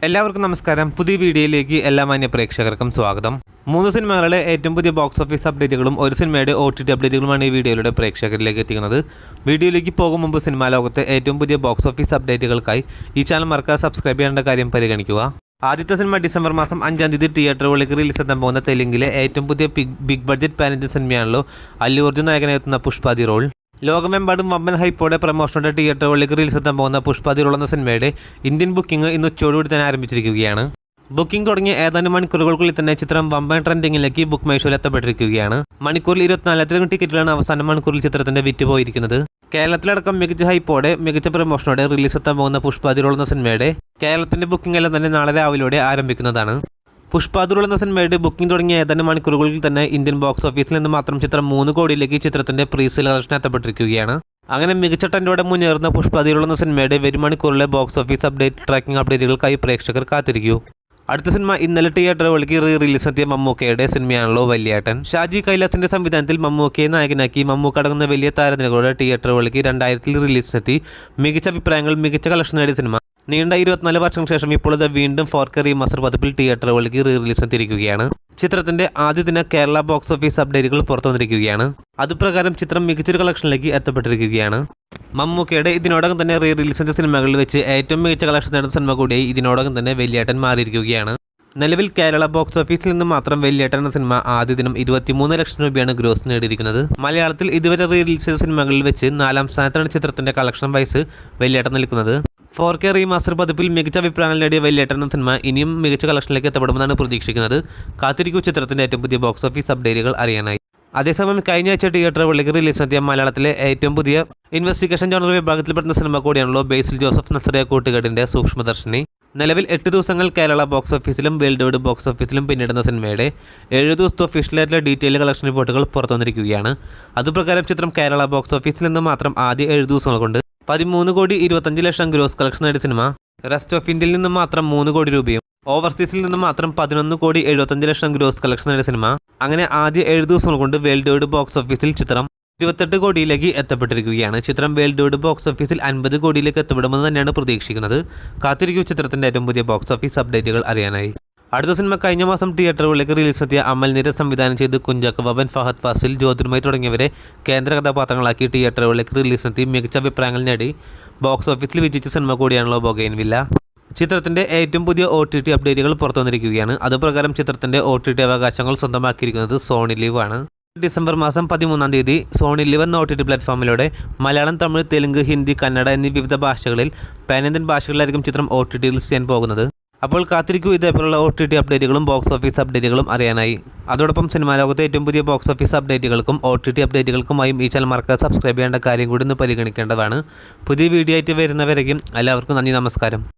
എല്ലാവർക്കും നമസ്കാരം. പുതിയ വീഡിയോയിലേക്ക് എല്ലാ മാന്യ പ്രേക്ഷകർക്കും സ്വാഗതം. 3 സിനിമകളുടെ ഏറ്റവും പുതിയ ബോക്സ് ഓഫീസ് അപ്ഡേറ്റുകളും ഒരു സിനിമയുടെ OTT അപ്ഡേറ്റുകളുമാണ് ഈ വീഡിയോയിലൂടെ പ്രേക്ഷകരിലേക്ക് എത്തിക്കുന്നത്. വീഡിയോയിലേക്ക് പോകും മുമ്പ് സിനിമാ ലോകത്തെ ഏറ്റവും പുതിയ ബോക്സ് ഓഫീസ് അപ്ഡേറ്റുകൾക്കായി ഈ ചാനൽ മറക്കാതെ സബ്സ്ക്രൈബ് ചെയ്യേണ്ട കാര്യം പരിഗണിക്കുക. ആദ്യത്തെ സിനിമ ഡിസംബർ മാസം 5-ാം തീയതി തിയേറ്ററുകളിലേക്ക് റിലീസ് എത്താൻ പോകുന്ന തെലുങ്കിലെ ഏറ്റവും പുതിയ ബിഗ് ബഡ്ജറ്റ് പാൻ ഇന്ത്യൻ സിനിമയാണല്ലോ അല്ലു അർജുൻ നായകനെത്തുന്ന പുഷ്പ ദി റോൾ. ലോകമെമ്പാടും വമ്പൻ ഹൈപ്പോടെ പ്രമോഷനോടെ തിയേറ്ററുകളിലേക്ക് റിലീസ് എത്താൻ പോകുന്ന പുഷ്പ ദി റോൾ എന്ന സിനിമയുടെ ഇന്ത്യൻ ബുക്കിംഗ് ഇന്ന് ഉച്ചയോടുകൂടി തന്നെ ആരംഭിച്ചിരിക്കുകയാണ്. ബുക്കിംഗ് തുടങ്ങിയ ഏതാനും മണിക്കൂറുകൾക്കുള്ളിൽ തന്നെ ചിത്രം വമ്പൻ ട്രെൻഡിങ്ങിലേക്ക് ബുക്ക് മൈ ഷോയിൽ എത്തപ്പെട്ടിരിക്കുകയാണ്. മണിക്കൂറിൽ 24,000 ടിക്കറ്റുകളാണ് അവസാന മണിക്കൂറിൽ ചിത്രത്തിന്റെ വിറ്റ് പോയിരിക്കുന്നത്. കേരളത്തിലടക്കം മികച്ച ഹൈപ്പോടെ മികച്ച പ്രമോഷനോടെ റിലീസ് എത്താൻ പോകുന്ന പുഷ്പ ദി റോൾ എന്ന സിനിമയുടെ കേരളത്തിന്റെ ബുക്കിംഗ് എല്ലാം തന്നെ നാളെ രാവിലെയോടെ ആരംഭിക്കുന്നതാണ്. പുഷ്പ ദി റോൾ എന്ന സിനിമയുടെ ബുക്കിംഗ് തുടങ്ങിയ ഏതാനും മണിക്കൂറുകളിൽ തന്നെ ഇന്ത്യൻ ബോക്സ് ഓഫീസിൽ നിന്ന് മാത്രം ചിത്രം 3 കോടിയിലേക്ക് ചിത്രത്തിന്റെ പ്രീ സെയിൽ കളക്ഷൻ എത്തപ്പെട്ടിരിക്കുകയാണ്. അങ്ങനെ മികച്ച ട്രെൻഡോടെ മുന്നേറുന്ന പുഷ്പ ദി റോൾ എന്ന സിനിമയുടെ വരും മണിക്കൂറിലെ ബോക്സ് ഓഫീസ് ട്രാക്കിംഗ് അപ്ഡേറ്റുകൾക്കായി പ്രേക്ഷകർ കാത്തിരിക്കൂ. അടുത്ത സിനിമ ഇന്നലെ തിയേറ്ററുകളിലേക്ക് റിലീസ് എത്തിയ മമ്മൂക്കയുടെ സിനിമയാണല്ലോ വല്യേട്ടൻ. ഷാജി കൈലാസിന്റെ സംവിധാനത്തിൽ മമ്മൂക്കയെ നായകനാക്കി മമ്മൂക്ക അടങ്ങുന്ന വലിയ താരനിരകളുടെ തിയേറ്ററുകളിലേക്ക് 2000-ൽ റിലീസിനെത്തി മികച്ച അഭിപ്രായങ്ങൾ മികച്ച കളക്ഷൻ നേടിയ സിനിമ നീണ്ട 24 വർഷം ശേഷം ഇപ്പോൾ ഇത് വീണ്ടും 4K റീമാസ്റ്റർ പതിപ്പിൽ തിയേറ്ററുകളിലേക്ക് റിലീസ് എത്തിയിരിക്കുകയാണ്. ചിത്രത്തിന്റെ ആദ്യ ദിന കേരള ബോക്സ് ഓഫീസ് അപ്ഡേറ്റുകൾ പുറത്തു വന്നിരിക്കുകയാണ്. അതുപ്രകാരം ചിത്രം മികച്ചൊരു കളക്ഷനിലേക്ക് എത്തപ്പെട്ടിരിക്കുകയാണ്. മമ്മൂക്കയുടെ ഇതിനോടകം തന്നെ റിലീസ് ചെയ്ത സിനിമകളിൽ വെച്ച് ഏറ്റവും മികച്ച കളക്ഷൻ നേടുന്ന സിനിമ കൂടിയായി ഇതിനോടകം തന്നെ വല്യേട്ടൻ മാറിയിരിക്കുകയാണ്. നിലവിൽ കേരള ബോക്സ് ഓഫീസിൽ നിന്ന് മാത്രം വല്യേട്ടൻ എന്ന സിനിമ ആദ്യ ദിനം 23 ലക്ഷം രൂപയാണ് ഗ്രോസ് നേടിയിരിക്കുന്നത്. മലയാളത്തിൽ ഇതുവരെ റിലീസ് ചെയ്ത സിനിമകളിൽ വെച്ച് 4ാം സ്ഥാനത്താണ് ചിത്രത്തിന്റെ കളക്ഷൻ വൈസ് വല്യേട്ടൻ നിൽക്കുന്നത്. 4K റീമാസ്റ്റർ പതിപ്പിൽ മികച്ച അഭിപ്രായങ്ങൾ നേടിയ വല്യേട്ടൻ എന്ന സിനിമ ഇനിയും മികച്ച കളക്ഷനിലേക്ക് എത്തപ്പെടുമെന്നാണ് പ്രതീക്ഷിക്കുന്നത്. കാത്തിരിക്കൂ ചിത്രത്തിന്റെ ഏറ്റവും പുതിയ ബോക്സ് ഓഫീസ് അപ്ഡേറ്റുകൾ അറിയാനായി. അതേസമയം കഴിഞ്ഞ ആഴ്ച തിയേറ്ററുകളിലേക്ക് റിലീസ് നടത്തിയ മലയാളത്തിലെ ഏറ്റവും പുതിയ ഇൻവെസ്റ്റിഗേഷൻ ജോണർ വിഭാഗത്തിൽപ്പെടുന്ന സിനിമ കൂടിയാണല്ലോ ബേസിൽ ജോസഫ് നസറിയ കൂട്ടുകെട്ടിന്റെ സൂക്ഷ്മദർശിനി. നിലവിൽ 8 ദിവസങ്ങൾ കേരള ബോക്സ് ഓഫീസിലും വേൾഡ് വൈഡ് ബോക്സ് ഓഫീസിലും പിന്നിടുന്ന സിനിമയുടെ 7 ദിവസത്തെ ഒഫീഷ്യലായിട്ടുള്ള ഡീറ്റെയിൽ കളക്ഷൻ റിപ്പോർട്ടുകൾ പുറത്തുവന്നിരിക്കുകയാണ്. അതുപ്രകാരം ചിത്രം കേരള ബോക്സ് ഓഫീസിൽ നിന്ന് മാത്രം ആദ്യ 7 ദിവസങ്ങൾ കൊണ്ട് 13,25,00,000 ഗ്രോസ് കളക്ഷൻ നേടിയ സിനിമ റെസ്റ്റ് ഓഫ് ഇന്ത്യയിൽ നിന്ന് മാത്രം 3 കോടി രൂപയും ഓവർസീസിൽ നിന്ന് മാത്രം 11,75,00,000 ഗ്രോസ് കളക്ഷൻ നേടിയ സിനിമ അങ്ങനെ ആദ്യ 7 ദിവസങ്ങൾ കൊണ്ട് വേൾഡ് വൈഡ് ബോക്സ് ഓഫീസിൽ ചിത്രം 28 കോടിയിലേക്ക് എത്തപ്പെട്ടിരിക്കുകയാണ്. ചിത്രം വേൾഡ് വൈഡ് ബോക്സ് ഓഫീസിൽ 50 കോടിയിലേക്ക് എത്തപ്പെടുമെന്ന് തന്നെയാണ് പ്രതീക്ഷിക്കുന്നത്. കാത്തിരിക്കൂ ചിത്രത്തിന്റെ ഏറ്റവും പുതിയ ബോക്സ് ഓഫീസ് അപ്ഡേറ്റുകൾ അറിയാനായി. അടുത്ത സിനിമ കഴിഞ്ഞ മാസം തിയേറ്ററുകളിലേക്ക് റിലീസ് എത്തിയ അമൽ നീരദ് സംവിധാനം ചെയ്ത് കുഞ്ചാക്കോ ബോബൻ, ഫഹദ് ഫാസിൽ, ജ്യോതിർമയി തുടങ്ങിയവരെ കേന്ദ്ര കഥാപാത്രങ്ങളാക്കി തിയേറ്ററുകളിലേക്ക് റിലീസ് എത്തി മികച്ച അഭിപ്രായങ്ങൾ നേടി ബോക്സ് ഓഫീസിൽ വിജയിച്ച സിനിമ കൂടിയാണല്ലോ ബൊഗൈൻവില്ല. ചിത്രത്തിന്റെ ഏറ്റവും പുതിയ OTT അപ്ഡേറ്റുകൾ പുറത്തു വന്നിരിക്കുകയാണ്. അതുപ്രകാരം ചിത്രത്തിന്റെ OTT അവകാശങ്ങൾ സ്വന്തമാക്കിയിരിക്കുന്നത് സോണി ലിവ് ആണ്. ഡിസംബർ മാസം 13-ാം തീയതി സോണി ലിവ് എന്ന OTT പ്ലാറ്റ്ഫോമിലൂടെ മലയാളം, തമിഴ്, തെലുങ്ക്, ഹിന്ദി, കന്നഡ എന്നീ വിവിധ ഭാഷകളിൽ പാൻ ഇന്ത്യൻ ഭാഷകളിലായിരിക്കും ചിത്രം OTT റിലീസ് ചെയ്യാൻ പോകുന്നത്. അപ്പോൾ കാത്തിരിക്കൂ ഇതേപോലുള്ള OTT അപ്ഡേറ്റുകളും ബോക്സ് ഓഫീസ് അപ്ഡേറ്റുകളും അറിയാനായി. അതോടൊപ്പം സിനിമാ ലോകത്തെ ഏറ്റവും പുതിയ ബോക്സ് ഓഫീസ് അപ്ഡേറ്റുകൾക്കും OTT അപ്ഡേറ്റുകൾക്കുമായും ഈ ചാനൽ മറക്കാതെ സബ്സ്ക്രൈബ് ചെയ്യേണ്ട കാര്യം കൂടി ഒന്ന് പരിഗണിക്കേണ്ടതാണ്. പുതിയ വീഡിയോ ആയിട്ട് വരുന്നവരേക്കും എല്ലാവർക്കും നന്ദി, നമസ്കാരം.